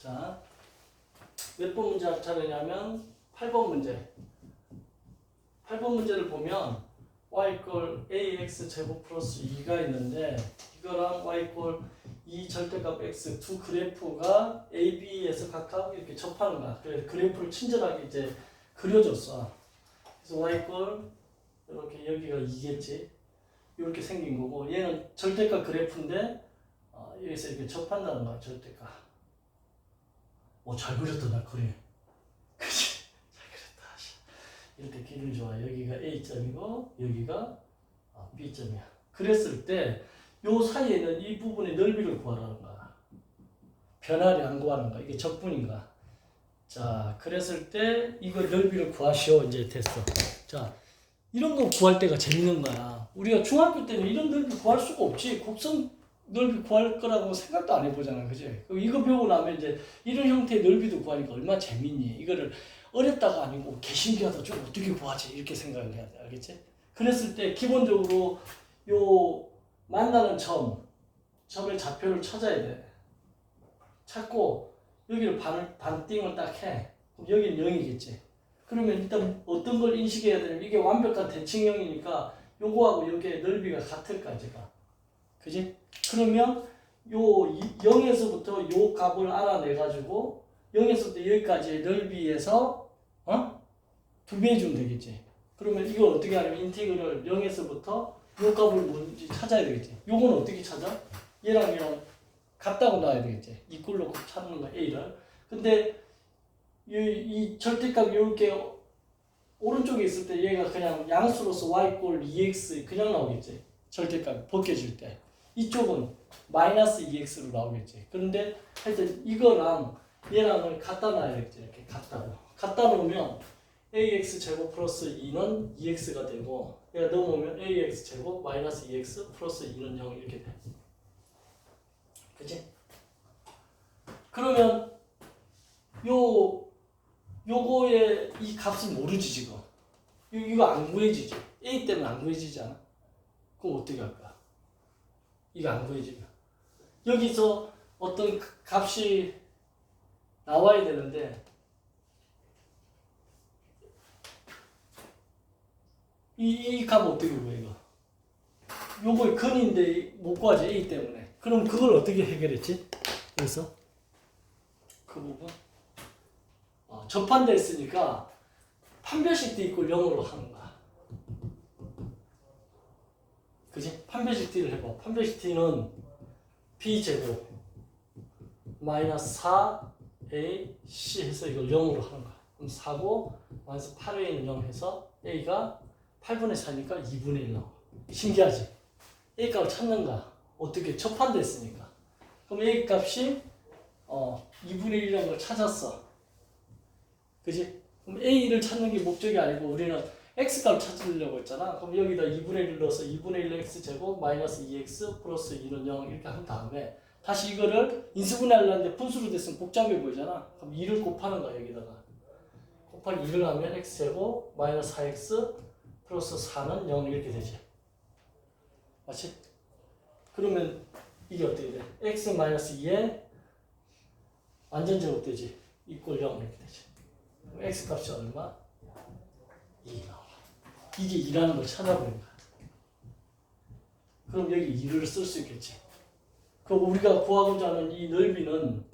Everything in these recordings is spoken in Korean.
자, 몇 번 문제 합차례냐면 8번 문제. 8번 문제를 보면 y 이퀄 ax 제곱 플러스 2가 있는데 이거랑 y 이퀄 이 절대값 x 두 그래프가 a, b에서 각각 이렇게 접하는 거야. 그래서 그래프를 친절하게 이제 그려줬어. 그래서 y 이퀄 이렇게 여기가 2겠지. 이렇게 생긴 거고 얘는 절대값 그래프인데 여기서 이렇게 접한다는 거야. 절대값. 잘 그렸다 나 그림. 그치? 잘 그렸다. 이렇게 길을 좋아. 여기가 A점이고 여기가 B점이야. 그랬을 때 요 사이에는 이 부분의 넓이를 구하라는 거야. 변화를 안 구하는 거야. 이게 적분인가. 자, 그랬을 때 이거 넓이를 구하시오. 이제 됐어. 자, 이런 거 구할 때가 재밌는 거야. 우리가 중학교 때는 이런 넓이 구할 수가 없지. 곡선 넓이 구할 거라고 생각도 안 해보잖아. 그지? 이거 배우고 나면 이제 이런 형태의 넓이도 구하니까 얼마나 재밌니. 이거를 어렵다가 아니고 개신기하다. 좀 어떻게 구하지? 이렇게 생각을 해야 돼. 알겠지? 그랬을 때 기본적으로 요 만나는 점의 좌표를 찾아야 돼. 찾고 여기를 반띵을 딱 해. 그럼 여기는 0이겠지. 그러면 일단 어떤 걸 인식해야 되냐면 이게 완벽한 대칭형이니까 요거하고 요게 넓이가 같을까 제가. 그지? 그러면 요 0에서부터 요 값을 알아내 가지고 0에서부터 여기까지의 넓이에서 2배 해주면 되겠지. 그러면 이걸 어떻게 하냐면 인티그럴 0에서부터 요 값을 뭔지 찾아야 되겠지. 요건 어떻게 찾아? 얘랑 얘랑 같다고 놔야 되겠지. 이꼴로 찾는 거야, A를. 근데 이 절대값 이렇게 오른쪽에 있을 때 얘가 그냥 양수로서 y 꼴 2x 그냥 나오겠지. 절대값 벗겨질 때. 이쪽은 마이너스 2x로 나오겠지. 그런데 하여튼 이거랑 얘랑을 갖다 놔야겠지. 이렇게 갖다 놓으면 ax 제곱 플러스 2는 2x가 되고 얘가 넘어오면 ax 제곱 마이너스 2x 플러스 2는 0 이렇게 돼. 그치? 그러면 요거의 이 값을 모르지 지금. 이거 안 구해지지. a 때문에 안 구해지지 않아? 그럼 어떻게 할까? 이거 안 구해지면 여기서 어떤 값이 나와야 되는데 이 값 어떻게 구해 이거? 요거 근인데 못 구하지 a 때문에. 그럼 그걸 어떻게 해결했지? 그래서 그 부분 접한됐으니까 판별식 d 이꼴 0으로 하는 거야. 그지? 판별식 d를 해봐. 판별식 d는 b제곱 마이너스 4ac 해서 이걸 0으로 하는 거야. 그럼 4고 마이너스 8a는 0 해서 a가 8분의 4니까 2분의 1 나와. 신기하지? a 값을 찾는 거야. 어떻게? 접한됐으니까. 그럼 a 값이 2분의 1이라는 걸 찾았어. 그지? 그럼 a를 찾는 게 목적이 아니고 우리는 x값 찾으려고 했잖아. 그럼 여기다 2분의 1을 넣어서 2분의 1 x제곱 마이너스 2x 플러스 2는 0 이렇게 한 다음에 다시 이거를 인수분해하려는데 분수로 됐으면 복잡해 보이잖아. 그럼 2를 곱하는 거야 여기다가. 곱하기 2를 하면 x제곱 마이너스 4x 플러스 4는 0 이렇게 되지. 맞지? 그러면 이게 어떻게 돼? x 마이너스 2에 완전 제곱되지. 이꼴 0 이렇게 되지. 그럼 x 값이 얼마? 2 나와. 이게 2라는 걸 찾아보는 거야. 그럼 여기 2를 쓸 수 있겠지. 그럼 우리가 구하고자 하는 이 넓이는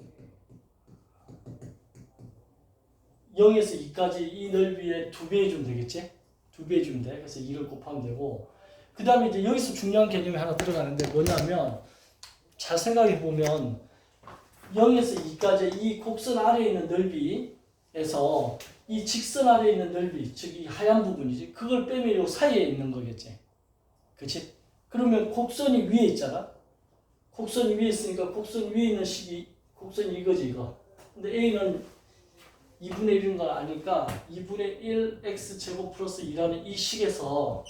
0에서 2까지 이 넓이에 2배 해주면 되겠지? 2배 해주면 돼. 그래서 2를 곱하면 되고 그 다음에 이제 여기서 중요한 개념이 하나 들어가는데 뭐냐면 잘 생각해 보면 0에서 2까지 이 곡선 아래에 있는 넓이에서 이 직선 아래에 있는 넓이, 즉 이 하얀 부분이지. 그걸 빼면 요 사이에 있는 거겠지. 그치? 그러면 곡선이 위에 있잖아. 곡선이 위에 있으니까 곡선 위에 있는 식이 곡선이 이거지 이거. 근데 A는 2분의 1인 걸 아니까 2분의 1 x제곱 플러스 2라는 이 식에서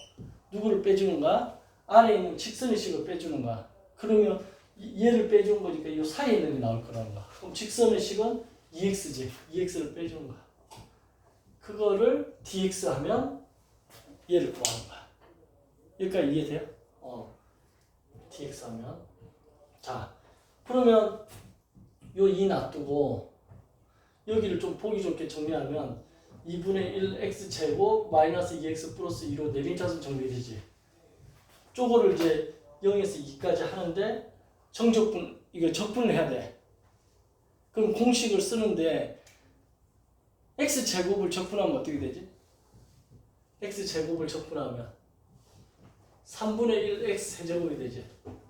누구를 빼주는가? 아래에 있는 직선의 식을 빼주는 거야. 그러면 얘를 빼주는 거니까 이 사이에 있는 게 나올 거라는 거야. 그럼 직선의 식은 2x지. 2x를 빼주는 거야. 그거를 dx 하면 얘를 구하는 거야. 여기까지 이해돼요? dx 하면. 자, 그러면 요 2 놔두고 여기를 좀 보기 좋게 정리하면 2분의 1 x제곱 마이너스 2x 플러스 2로 내림차순 정리되지. 쪼거를 이제 0에서 2까지 하는데 정적분, 이거 적분을 해야 돼. 그럼 공식을 쓰는데 x제곱을 적분하면 어떻게 되지? x제곱을 적분하면 3분의 1 x 세제곱이 되지.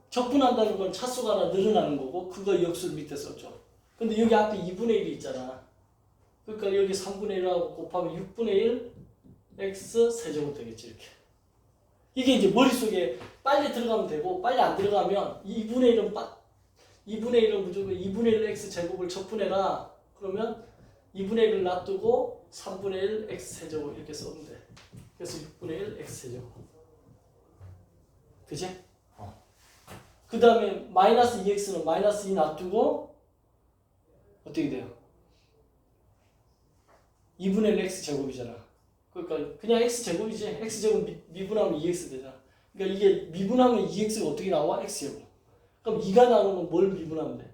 적분한다는 건 차수가 하나 늘어나는 거고 그거 역수를 밑에 썼죠. 근데 여기 앞에 2분의 1이 있잖아. 그러니까 여기 3분의 1하고 곱하면 6분의 1 x 세제곱 되겠지. 이렇게. 이게 이제 머릿속에 빨리 들어가면 되고 빨리 안 들어가면 2분의 1은 무조건 2분의 1 x 제곱을 적분해라. 그러면 2분의 1을 놔두고 3분의 1 x 세제곱 이렇게 써면 돼. 그래서 6분의 1 x 세제곱. 그치? 그 다음에 마이너스 2x는 마이너스 2 놔두고 어떻게 돼요? 2분의 1 x제곱이잖아. 그러니까 그냥 x제곱이지. x제곱 미분하면 2x 되잖아. 그러니까 이게 미분하면 2x가 어떻게 나와? x제곱. 그럼 2가 나오면 뭘 미분하면 돼?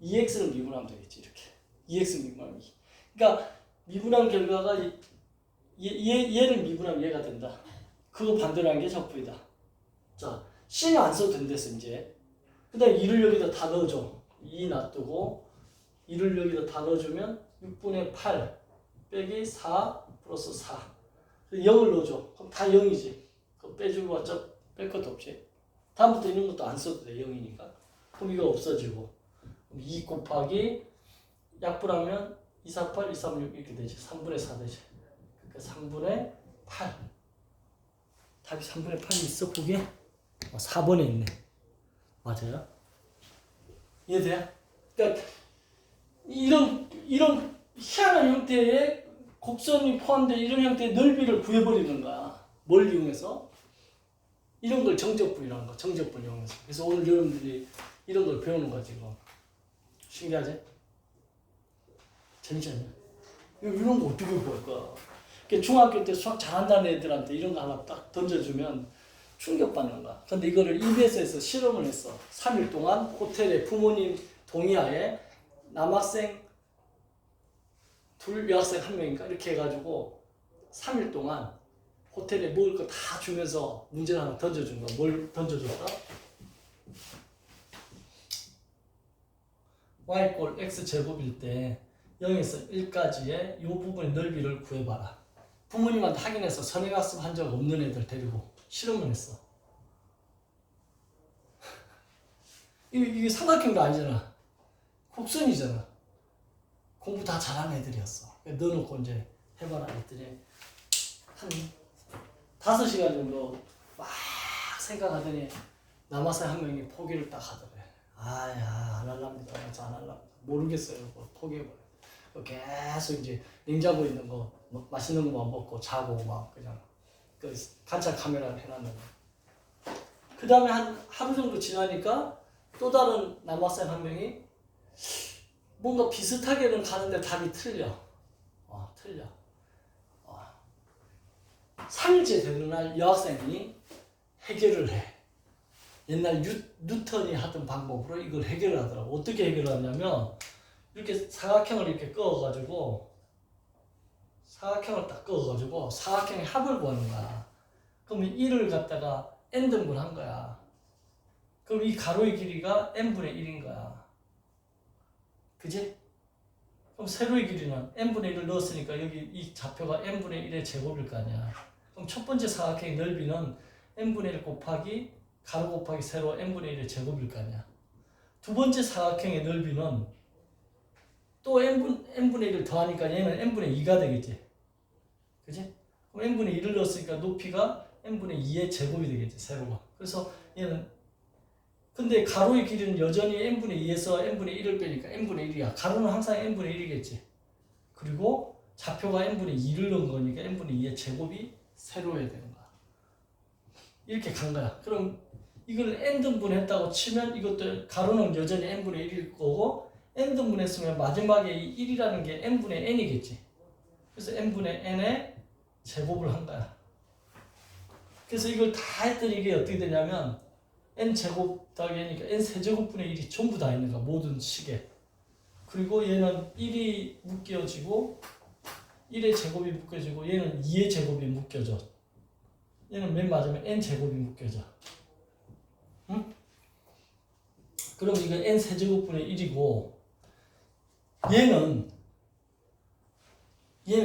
2x를 미분하면 되겠지. 이렇게. 2x 미분하면 2. 그러니까 미분한 결과가 얘를 미분하면 얘가 된다. 그거 반대로 한 게 적분이다. 자, C는 안 써도 된댔어 이제. 그 다음에 2를 여기다 다 넣어줘. 2 놔두고 2를 여기다 다 넣어주면 6분의 8 빼기 4 플러스 4 0을 넣어줘. 그럼 다 0이지. 그거 빼주고 왔자 뺄 것도 없지. 다음부터 이런 것도 안 써도 돼. 0이니까. 그럼 이거 없어지고 그럼 2 곱하기 약분하면 2, 4, 8, 2, 3, 6 이렇게 되지. 3분의 4 되지. 그러니까 3분의 8 답이 3분의 8이 있어 보기에? 4번에 있네. 맞아요? 이해돼요? 그러니까 이런 희한한 형태의 곡선이 포함된 이런 형태의 넓이를 구해버리는 거야. 뭘 이용해서? 이런 걸 정적분이라는 거야. 정적분 이용해서. 그래서 오늘 여러분들이 이런 걸 배우는 거지. 이거. 신기하지? 재밌지 않냐? 이런 거 어떻게 구할 거야? 그러니까 중학교 때 수학 잘한다는 애들한테 이런 거 하나 딱 던져주면 충격받는 거야. 근데 이거를 EBS에서 실험을 했어. 3일 동안 호텔에 부모님 동의하에 남학생 둘, 여학생 한 명인가 이렇게 해가지고 3일 동안 호텔에 먹을 거 다 주면서 문제를 하나 던져준 거야. 뭘 던져줬다? y 꼴 x제곱일 때 0에서 1까지의 이 부분의 넓이를 구해봐라. 부모님한테 확인해서 선행학습 한 적 없는 애들 데리고 실험을 했어. 이게 삼각형도 아니잖아. 곡선이잖아. 공부 다 잘하는 애들이었어. 넣어놓고 이제 해봐라 했더니 한 5시간 정도 막 생각하더니 남학생 한 명이 포기를 딱 하더래. 아야 안 할랍니다. 안 할랍니다. 모르겠어요. 포기해버려. 계속 이제 냉장고에 있는 거 맛있는 거만 먹고 자고 막 그냥 그 관찰 카메라를 해놨는데 그 다음에 한 하루 정도 지나니까 또 다른 남학생 한 명이 뭔가 비슷하게는 가는데 답이 틀려. 틀려. 3일째 되는 날 여학생이 해결을 해. 옛날 뉴턴이 하던 방법으로 이걸 해결을 하더라고. 어떻게 해결을 하냐면 이렇게 사각형을 이렇게 그어가지고 사각형을 딱 그어가지고 사각형의 합을 구하는 거야. 그러면 1을 갖다가 n등분 한 거야. 그럼 이 가로의 길이가 n분의 1인 거야. 그지? 그럼 세로의 길이는 n분의 1을 넣었으니까 여기 이 좌표가 n분의 1의 제곱일 거 아니야. 그럼 첫 번째 사각형의 넓이는 n분의 1 곱하기 가로 곱하기 세로 n분의 1의 제곱일 거 아니야. 두 번째 사각형의 넓이는 또 n분의 1을 더하니까 얘는 n분의 2가 되겠지. 그지? 그럼 n분의 1을 넣었으니까 높이가 n분의 2의 제곱이 되겠지. 세로가. 그래서 얘는 근데 가로의 길이는 여전히 n분의 2에서 n분의 1을 빼니까 n분의 1이야. 가로는 항상 n분의 1이겠지. 그리고 좌표가 n분의 2를 넣은 거니까 n분의 2의 제곱이 세로여야 되는 거야. 이렇게 간 거야. 그럼 이걸 n등분 했다고 치면 이것도 가로는 여전히 n분의 1일 거고 n등분 했으면 마지막에 이 1이라는 게 n분의 n이겠지. 그래서 n분의 n의 제곱을 한 거야. 그래서 이걸 다 했더니 이게 어떻게 되냐면 n제곱 더하기 n이니까 n세제곱분의 1이 전부 다 있는 거야. 모든 식에. 그리고 얘는 1이 묶여지고 1의 제곱이 묶여지고 얘는 2의 제곱이 묶여져. 얘는 맨 마지막에 n 제곱이 묶여져. 응? 그럼 이거 n 세제곱분의 1이고 얘는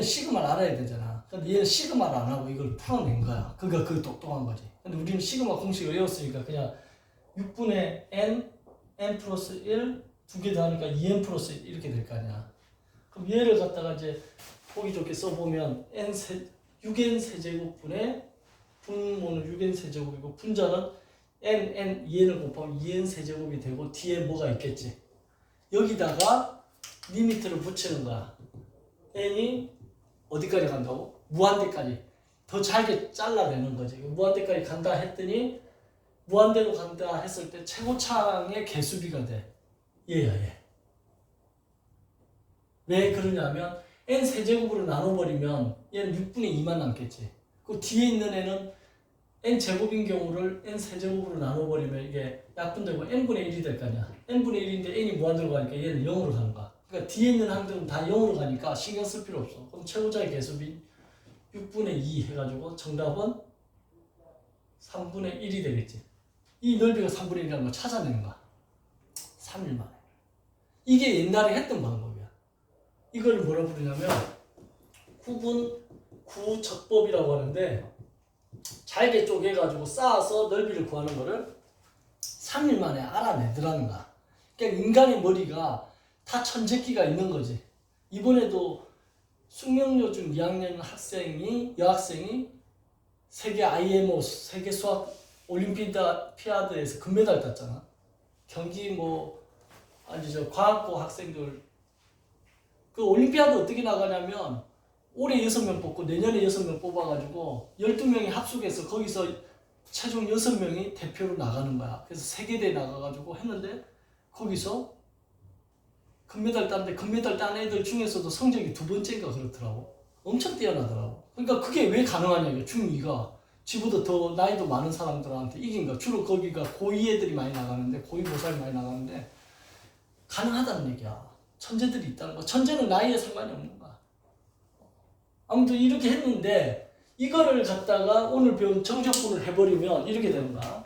시그마를 알아야 되잖아. 근데 얘는 시그마를 안 하고 이걸 풀어낸 거야. 그러니까 그게 똑똑한 거지. 근데 우리는 시그마 공식을 외웠으니까 그냥 6분의 n 플러스 1 두 개 더하니까 2n 플러스 1 이렇게 될 거 아니야. 그럼 얘를 갖다가 이제 보기 좋게 써보면 6n 세제곱분의 분모는 6n 세제곱이고 분자는 n 2n을 곱하면 2n 세제곱이 되고 뒤에 뭐가 있겠지. 여기다가 리미트를 붙이는 거야. n이 어디까지 간다고? 무한대까지. 더 잘게 잘라내는 거지. 무한대까지 간다 했더니 무한대로 간다 했을 때 최고차항의 개수비가 돼. 얘야 얘. 왜 그러냐면 n 세제곱으로 나눠버리면 얘는 6분의 2만 남겠지. 그 뒤에 있는 애는 n 제곱인 경우를 n 세제곱으로 나눠버리면 이게 약분되고 n분의 1이 될 거 아니야. n분의 1인데 n이 무한대로 가니까 얘는 0으로 가는 거야. 그러니까 뒤에 있는 항들은 다 0으로 가니까 신경 쓸 필요 없어. 그럼 최고차의 개수비 6분의 2 해가지고 정답은 3분의 1이 되겠지. 이 넓이가 3분의 1이라는 걸 찾아내는 거야. 3일 만에. 이게 옛날에 했던 방법이야. 이걸 뭐라 부르냐면 구적법이라고 하는데 잘게 쪼개가지고 쌓아서 넓이를 구하는 거를 3일 만에 알아내더라는 거야. 그러니까 인간의 머리가 다 천재기가 있는 거지. 이번에도 숙명여중 2학년 여학생이 세계 IMO 세계 수학 올림피아드에서 금메달 땄잖아. 경기 과학고 학생들 그 올림피아드 어떻게 나가냐면 올해 6명 뽑고 내년에 6명 뽑아가지고 12명이 합숙해서 거기서 최종 6명이 대표로 나가는 거야. 그래서 세계대회 나가가지고 했는데 거기서 금메달 땄는데 금메달 딴 애들 중에서도 성적이 2번째인가 그렇더라고. 엄청 뛰어나더라고. 그러니까 그게 왜 가능하냐면 중2가 지보다 더 나이도 많은 사람들한테 이긴 거야. 주로 거기가 고2 애들이 많이 나가는데 고2 고사이 많이 나가는데 가능하다는 얘기야. 천재들이 있다는 거. 천재는 나이에 상관이 없는 거야. 아무튼 이렇게 했는데 이거를 갖다가 오늘 배운 정적분을 해버리면 이렇게 되는 거야.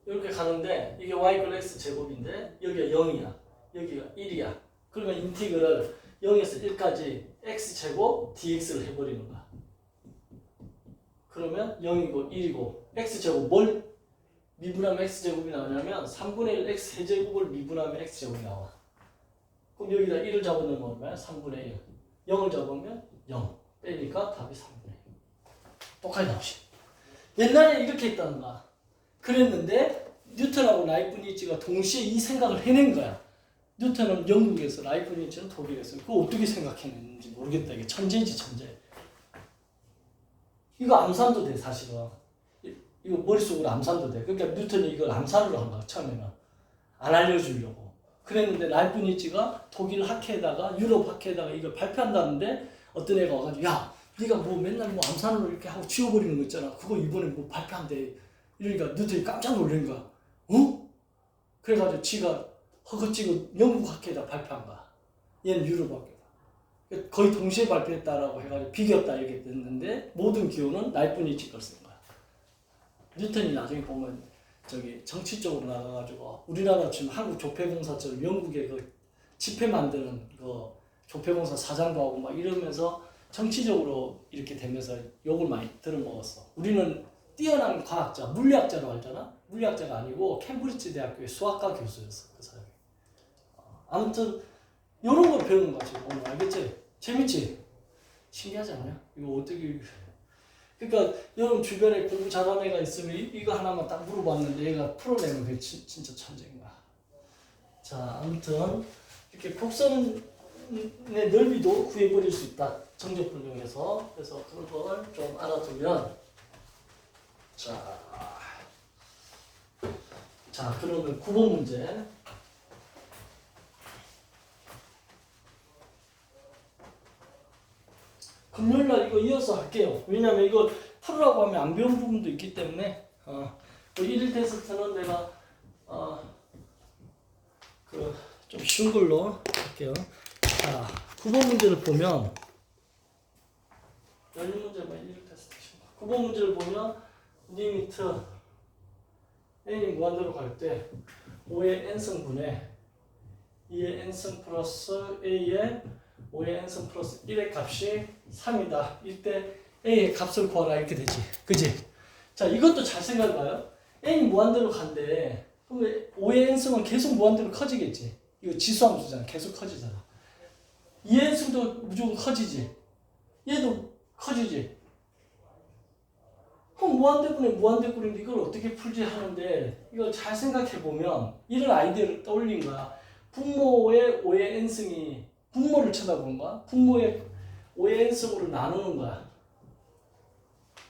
이렇게 가는데 이게 y = x 제곱인데 여기가 0이야. 여기가 1이야. 그러면 인티그를 0에서 1까지 x 제곱 dx를 해버리는 거야. 그러면 0이고 1이고 x 제곱 뭘 미분하면 x 제곱이 나오냐면 3분의 1 x 세제곱을 미분하면 x 제곱이 나와. 그럼 여기다 1을 잡아놓으면 얼마야? 3분의 1. 0을 잡으면 0. 빼니까 답이 3분의 1. 똑같이 나오시. 옛날에 이렇게 했다는 거야. 그랬는데 뉴턴하고 라이프니츠가 동시에 이 생각을 해낸 거야. 뉴턴은 영국에서 라이프니츠는 독일에서. 그거 어떻게 생각했는지 모르겠다. 이게 천재지 천재. 이거 암산도 돼 사실은. 이거 머릿속으로 암산도 돼. 그러니까 뉴턴이 이걸 암산으로 한 거야 처음에는. 안 알려주려고. 그랬는데 라이프니츠가 독일 학회에다가 유럽 학회에다가 이걸 발표한다는데 어떤 애가 와가지고 야 네가 뭐 맨날 뭐 암산으로 이렇게 하고 지워버리는 거 있잖아. 그거 이번에 뭐 발표한대. 이러니까 뉴턴이 깜짝 놀란 거야. 어? 그래가지고 지가 허겁지겁 영국 학회에다 발표한 거야. 얘는 유럽 학회다. 거의 동시에 발표했다라고 해가지고 비겼다 이렇게 됐는데 모든 기호는 라이프니츠 걸 쓴 거야. 뉴턴이 나중에 보면 저기 정치 쪽으로 나가가지고 우리나라 지금 한국 조폐공사처럼 영국의 그 지폐 만드는 그 조폐공사 사장도 하고 막 이러면서 정치적으로 이렇게 되면서 욕을 많이 들어먹었어. 우리는 뛰어난 과학자, 물리학자로 알잖아? 물리학자가 아니고 캠브리지 대학교의 수학과 교수였어, 그 사람이. 아무튼 이런 걸 배우는 거지, 오늘 알겠지? 재밌지? 신기하지 않냐? 이거 어떻게... 그러니까 여러분 주변에 공부 잘하는 애가 있으면 이거 하나만 딱 물어봤는데 얘가 풀어내면 그게 진짜 천재인 거야. 자, 아무튼 이렇게 곡선의 넓이도 구해버릴 수 있다. 정적분 이용해서. 그래서 그런 걸 좀 알아두면 자 그러면 9번 문제. 금요일날 이거 이어서 할게요. 왜냐면 이거 풀으라고 하면 안 배운 부분도 있기 때문에 1일 테스트는 내가 좀 쉬운 걸로 할게요. 자, 9번 문제를 보면 연립 문제만 1 테스트 9번 문제를 보면 리미트 n이 무한대로 갈 때 5의 n승분의 2의 n승 플러스 a의 5의 n승 플러스 1의 값이 3이다. 이때 a의 값을 구하라 이렇게 되지. 그지? 자, 이것도 잘 생각해봐요. n이 무한대로 간대. 그럼 5의 n승은 계속 무한대로 커지겠지. 이거 지수함수잖아. 계속 커지잖아. 2의 n승도 무조건 커지지. 얘도 커지지. 그럼 무한대분의 무한대분인데 이걸 어떻게 풀지 하는데 이걸 잘 생각해보면 이런 아이디어를 떠올린 거야. 분모의 5의 n승이 분모를 쳐다보는 거야. 분모의 5의 n승으로 나누는 거야.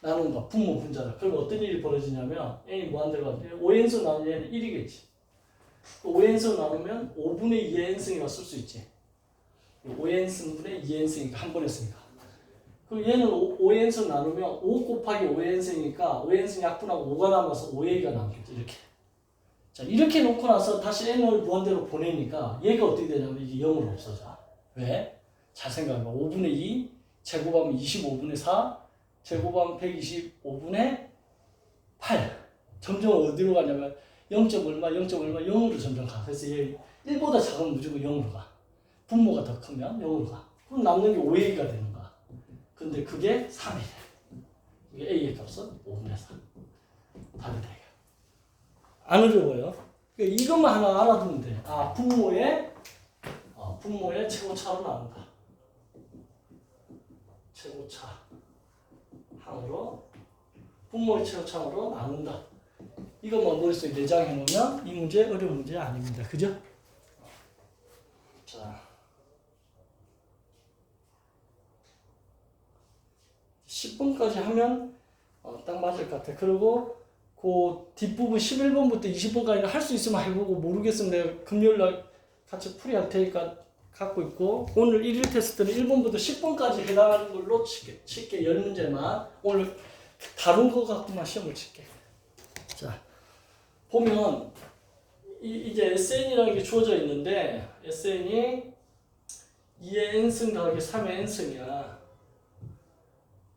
나누는 거야. 분모 분자를. 그럼 어떤 일이 벌어지냐면 n이 무한대로 가는데 5의 n승 나누면 얘는 1이겠지. 5의 n승 나누면 5분의 2의 n승이라고 쓸 수 있지. 5의 n승분의 2의 n승이니까 한 번에 쓰니까. 그럼 얘는 5의 n승 나누면 5 곱하기 5의 n승이니까 5의 n승 약분하고 5가 남아서 5의 2가 남겠지. 이렇게. 자, 이렇게 놓고 나서 다시 n을 무한대로 보내니까 얘가 어떻게 되냐면 이게 0으로 없어져. 왜? 잘 생각해봐. 5분의 2 제곱하면 25분의 4 제곱하면 125분의 8. 점점 어디로 가냐면 0. 얼마 0으로 점점 가. 그래서 얘 1보다 작으면 무조건 0으로 가. 분모가 더 크면 0으로 가. 그럼 남는 게 5의 2가 되는 거야. 근데 그게 3이래. 이게 a의 값은 5분의 4. 답이 돼. 안 어려워요. 그러니까 이것만 하나 알아두면 돼. 아, 분모의 최고차로 나눈다. 최고차 항으로 분모의 최고차로 나눈다. 이것만 머릿속에 내장해 놓으면 이 문제 어려운 문제 아닙니다. 그죠? 자, 10번까지 하면 딱 맞을 것 같아. 그리고 그 뒷부분 11번부터 20번까지는 할 수 있으면 해보고 모르겠으면 내가 금요일날 같이 풀이할 테니까 갖고 있고 오늘 1일 테스트는 1번부터 10번까지 해당하는 걸로 칠게 10문제만 오늘 다룬 거 갖고만 시험을 칠게. 자, 보면 이제 SN이라는 게 주어져 있는데 SN이 2의 n승 더하기 3의 n승이야.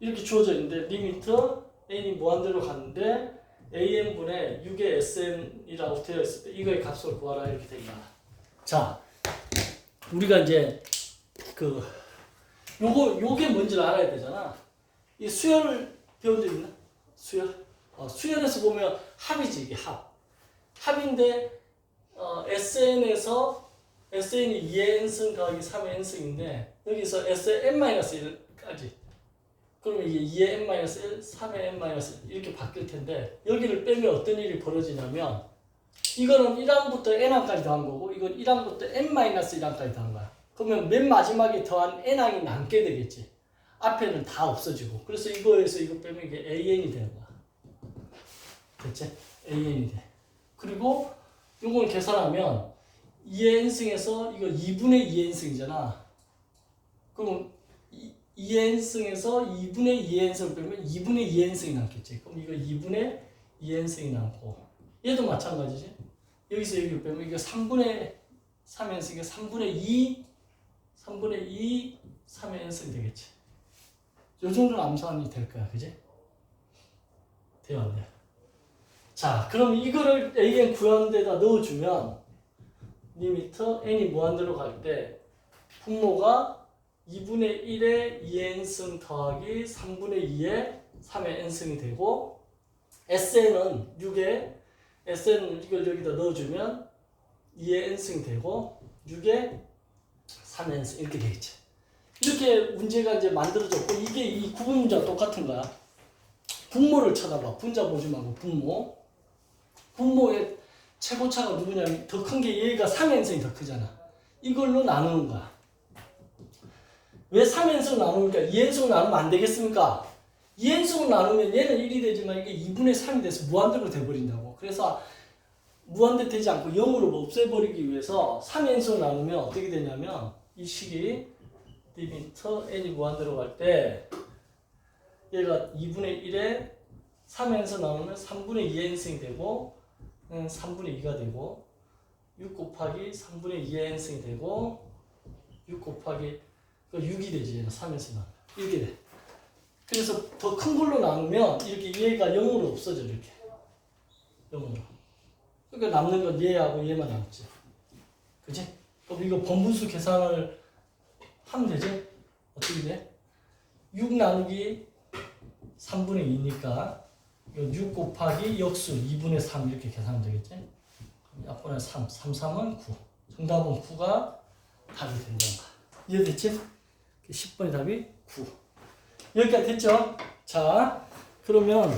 이렇게 주어져 있는데 리미트 n이 무한대로 가는데 an분의 6의 sn이라고 되어 있을 때 이거의 값을 구하라 이렇게 된 거야. 자, 우리가 이제 요게 뭔지를 알아야 되잖아. 이 수열 배운 적 있나? 수열? 수열에서 보면 합이지 이게 합. 합인데 SN에서 SN이 2의 n승 더하기 3의 n승인데 여기서 SN-1까지 그러면 이게 2의 n-1, 3의 n-1 이렇게 바뀔 텐데 여기를 빼면 어떤 일이 벌어지냐면 이거는 1항부터 n항까지 더한 거고 이건 1항부터 n-1항까지 더한 거야. 그러면 맨 마지막에 더한 n항이 남게 되겠지. 앞에는 다 없어지고 그래서 이거에서 이거 빼면 이게 an이 되는 거야. 됐지? an이 돼. 그리고 이걸 계산하면 2의 n승에서 이거 2분의 2의 n승이잖아. 그럼 2의 n승에서 2분의 2의 n승을 빼면 2분의 2의 n승이 남겠지. 그럼 이거 2분의 2의 n승이 남고 얘도 마찬가지지. 여기서 여기 빼면 이거 3분의 3의 n승, 이게 3분의 2 3의 n승이 되겠지. 요 정도는 암산이 될 거야. 그지? 돼요, 안 돼? 자, 그럼 이거를 an 구하는 데다 넣어주면 리미트 n이 무한대로 갈 때 분모가 2분의 1의 2n승 더하기 3분의 2의 3의 n승이 되고 SN은 6의 SN은 이걸 여기다 넣어주면 2의 n승이 되고 6의 3의 n승 이렇게 되겠지. 이렇게 문제가 이제 만들어졌고 이게 이 구분 문제와 똑같은 거야. 분모를 쳐다봐. 분자 보지 말고 분모. 분모의 최고차가 누구냐면 더 큰 게 얘가 3의 n승이 더 크잖아. 이걸로 나누는 거야. 왜 3n승을 나누니까 2n승을 나누면 안 되겠습니까? 2n승을 나누면 얘는 1이 되지만 이게 2분의 3이 돼서 무한대로 돼버린다고. 그래서 무한대 되지 않고 0으로 없애버리기 위해서 3n승을 나누면 어떻게 되냐면 이 식이 리미트 n이 무한대로 갈 때 얘가 2분의 1에 3n승 나누면 3분의 2n승이 되고 3분의 2가 되고 6 곱하기 3분의 2의 n승이 되고 6 곱하기 6이 되지. 얘는 3에서는 이렇게 돼. 그래서 더 큰 걸로 나누면 이렇게 얘가 0으로 없어져. 이렇게 0으로. 그러니까 남는 건 얘하고 얘만 남지. 그치? 그럼 이거 번분수 계산을 하면 되지? 어떻게 돼? 6 나누기 3분의 2니까 6 곱하기 역수 2분의 3 이렇게 계산하면 되겠지? 약분의 3, 3, 3은 9. 정답은 9가 답이 된다. 이해됐지? 10번의 답이 9. 여기까지 됐죠? 자, 그러면